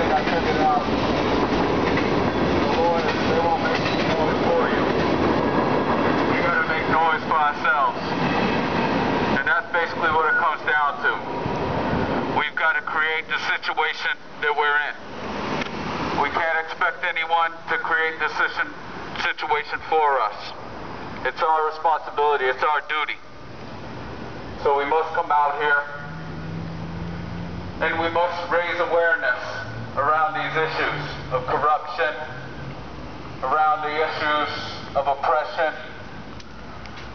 thing I figured out, the Lord, they won't make noise for you. We got to make noise for ourselves. And that's basically what it comes down to. We've got to create the situation that we're in. We can't expect anyone to create the situation for us. It's our responsibility. It's our duty. So we must come out here and we must raise awareness around these issues of corruption, around the issues of oppression,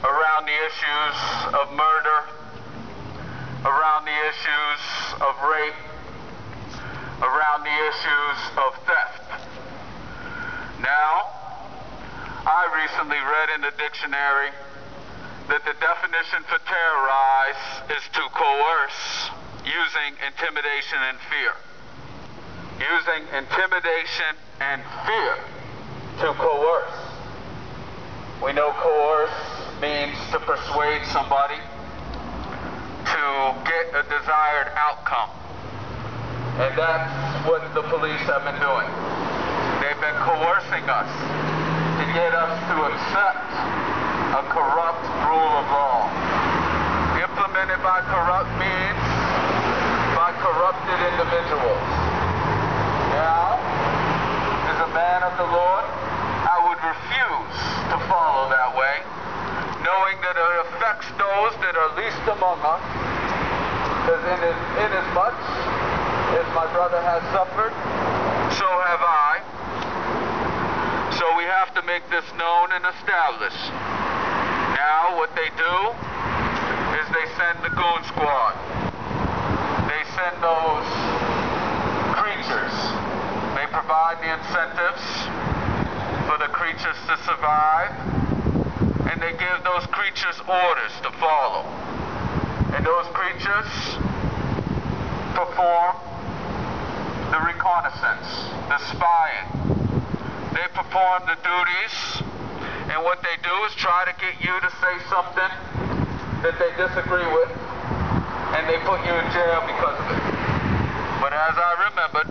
around the issues of murder, around the issues of rape, around the issues of theft. Now, I recently read in the dictionary that the definition for terrorize is to coerce using intimidation and fear. Using intimidation and fear to coerce. We know coerce means to persuade somebody to get a desired outcome. And that's what the police have been doing. They've been coercing us to get us to accept a corrupt rule of law. Implemented by corrupt means by corrupted individuals. Now, as a man of the Lord, I would refuse to follow that way, knowing that it affects those that are least among us, because in as much as my brother has suffered, so have I. So we have to make this known and established. Now what they do is they send the goon squad. They send those creatures. They provide the incentives for the creatures to survive, and they give those creatures orders to follow. And those creatures perform the reconnaissance, the spying. They perform the duties, and what they do is try to get you to say something that they disagree with, and they put you in jail because of it. But as I remembered,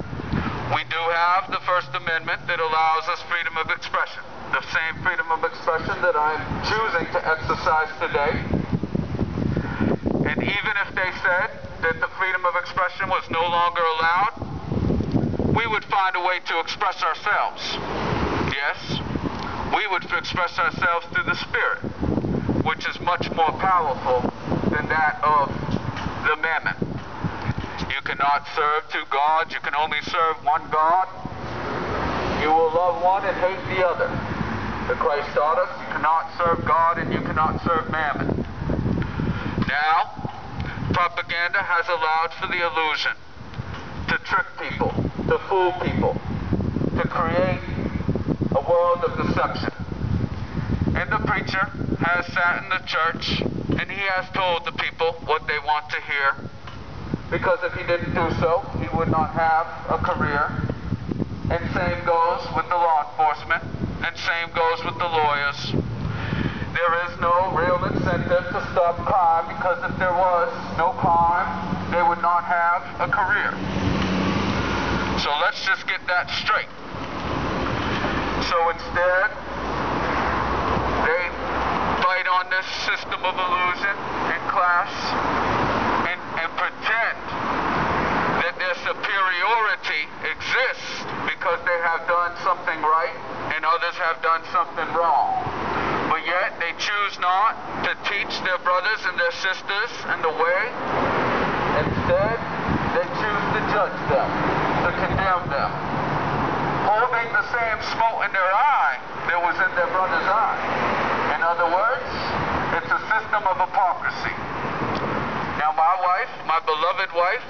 we do have the First Amendment that allows us freedom of expression. The same freedom of expression that I'm choosing to exercise today. And even if they said that the freedom of expression was no longer allowed, we would find a way to express ourselves. Yes, we would express ourselves through the Spirit, which is much more powerful than that of the mammon. You cannot serve two gods. You can only serve one God. You will love one and hate the other. The Christ taught us you cannot serve God and you cannot serve mammon. Now, propaganda has allowed for the illusion to trick people, to fool people, to create a world of deception. And the preacher has sat in the church and he has told the people what they want to hear, because if he didn't do so, he would not have a career. And same goes with the law enforcement, and same goes with the lawyers. There is no real incentive to stop crime, because if there was no crime, they would not have a career. So let's just get that straight. So instead, they fight on this system of illusion and class and pretend that their superiority exists because they have done something right and others have done something wrong. But yet they choose not to teach their brothers and their sisters in the way. Instead, they choose to judge them, to condemn them, holding the same smote in their eye that was in their brother's eye. In other words, it's a system of hypocrisy. Now my wife, my beloved wife,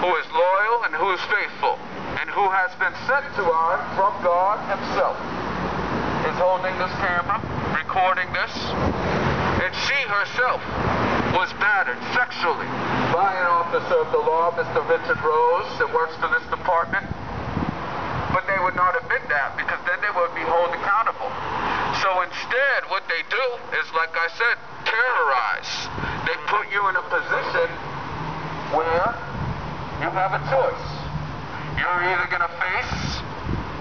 who is loyal and who is faithful, and who has been sent to us from God himself, is holding this camera, recording this, and she herself was battered sexually by an officer of the law, Mr. Richard Rose, that works for this department. But they would not admit that, because then they would be held accountable. So instead, what they do is, like I said, terrorize. They put you in a position where you have a choice. you're either going to face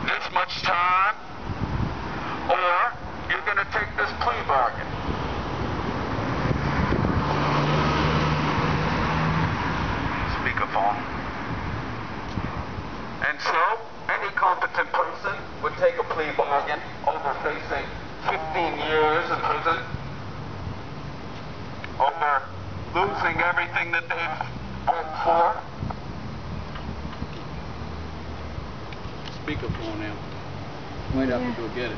this much time, or you're going to take this plea bargain. Speakerphone. And so, any competent person would take a plea bargain over facing 15 years in prison, over losing everything that they've worked for. Speakerphone now. Might have to go get it.